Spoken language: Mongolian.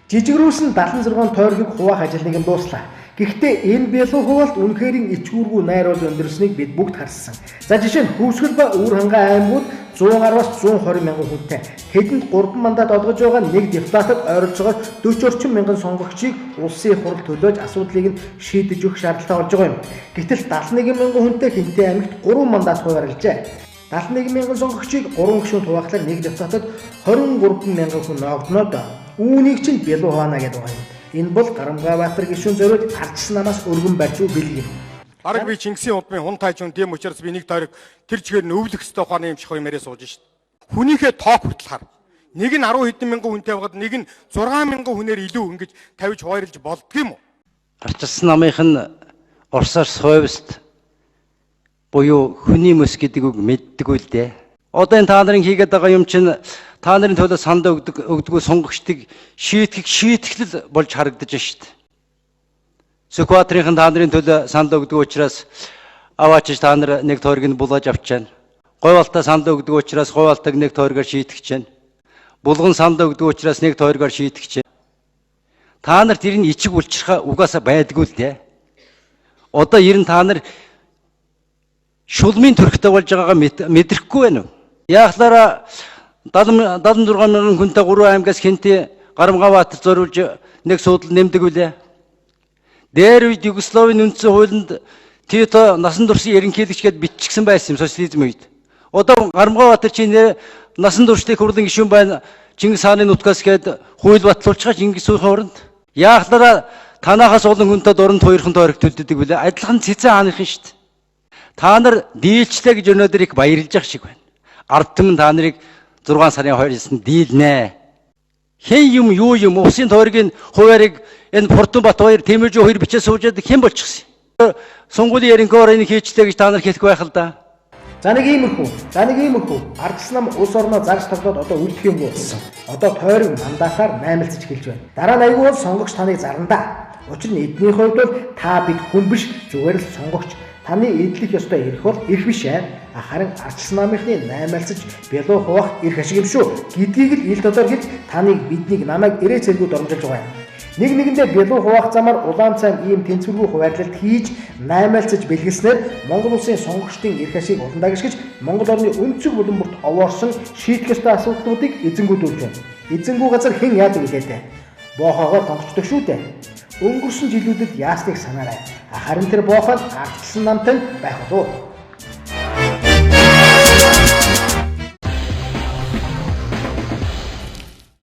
Жижигрүүлсэн 76 тойргийг хуваах ажил нэг нь дууслаа. Гэхдээ энэ бэлэн хуваалт үнэхээр ичгүүргүй найруулж өндөрснийг бид бүгд харсан. За жишээ нь Хөвсгөл ба Өвөр хангаа аймагуд 100 гаруйс 120 мянган хүнтэй. Тэдэнд 3 мандат олгож байгаа нэг депутатад ойролж байгаа 40 орчим мянган сонгогчийг улсын хурал төлөөж асуудлыг нь шийдэж өгөх шаардлагатай болж байгаа юм. Гэтэл 71 мянган хүнтэй Хинтээ аймагт 3 мандат хуваарлажээ. 71 мянган сонгогчийг 3 гишүүнд хуваахлаар нэг депутатад 23 мянган хүн ногдноо доо. Үүнийг чинь бэлэн хуваана гэдэг байгаа юм. Энэ бол Гарамгаабаатар гишүүн зориуд ардчсан намаас өргөн барьж бэлгэн. Арга би Чингисийн удмын хун тайжун тийм учраас би нэг тойрог тэр чигээр нь өвлөх ёстой ухааны юм шиг юмараа сууж шít. Хүнийхээ тоог хүртэл хар. Нэг нь 10 хэдэн мянган хүнтэй байгаад нэг нь 6 мянган хүнээр илүү ингэж тавьж хуваарлж болдгийм үү? Ардчсан намынх нь Оросоос хойвст буюу хүний мөс гэдэг үг мэддэггүй л дээ. Одоо энэ та нарын хийгээд байгаа юм чинь та нарын төлөө санд өгдөггүй сонгогчдыг шийтгэл болж харагдаж байна шүү дээ. Сүхбаатарын та нарын төлөө санд өгдөг учраас аваач та нар нэг тойрог нь булааж авч байна. Говьалтаа санд өгдөг учраас говьалтаг нэг тойрогоор шийтгэж байна. Булган санд өгдөг учраас нэг тойрогоор шийтгэж байна. Та нар тэрийг ичиг үлчрэх угаасаа байдгүй л дээ. Одоо ер нь та нар шулмын төрхтэй болж байгаагаа мэдрэхгүй байна уу? Яахлаараа 76 мянган хүнтэй 3 аймгаас Хинтээ Гарамгаабаатар зориулж нэг суудлал нэмдэг үлээ. Дээр үед Югославийн үндсэн хуулинд Тито насан туршийн ерөнхийлөгч гэд биччихсэн байсан юм социализм үед. Одоо Гарамгаабаатар чинь насан туршдын хурлын гишүүн байна. Чингис хааны нутгаас гээд хууль батлуулчихаа Чингис суухийн оронд. Яахлаараа танахаас олон хүнтэй дорнд хоёрхан тойрог төлдөг үлээ. Адилхан цэцэн хааныхын шүү дээ. Та нар дийлчлээ гэж өнөөдөр их баярлж явах шиг байна. Ард түмэн та нарыг 6 сарын 2-нд дийлнэ. Хэн юм юу юм усын тойргийн хуваарийг энэ Фортунбат 2 Тэмүжин 2 бичээ суужаад хэн болчихсон. Сонгуулийн яринкоор энэ хийчлээ гэж та нар хэлэх байх л да. За нэг иймэрхүү. Ардчсан нам улс орноо зарж тоглоод одоо үлдэх юм болсон. Одоо тойрог мандатаар наймалцаж хэлж байна. Дараа нь аягүй бол сонгогч таныг зарна. Учир нь эдний хувьд бол та бид хүн биш зүгээр л сонгогч. Таны эдлэх ёстой эрх бол эрх биш ээ. Харин ардчсан намынхны наймаалцаж бэлэн хуваах эрх ашиг юм шүү. Гэдгийг л ил додор хэлж таныг биднийг намайг ирээ цэргүүд оромжилж байгаа юм. Нэг нэгэндээ бэлэн хуваах замаар улаан цайн ийм тэнцвэргүй хуваарлалт хийж наймаалцаж бэлгэлснээр Монгол улсын сонгогчдын эрх ашиг уландаа гიშгэж Монгол орны өнцөг булан бүрт овоорсон шийдэх ёстой асуудлуудыг эзэнгүүдүүлж байна. Эзэнгүү газар хэн яадаг вэ дээ? Боохоогоор тонгочдог шүү дээ. Өнгөрсөн жилүүдэд яасныг санаарай. Харин тэр боохол ардчсан намтай байх болов уу?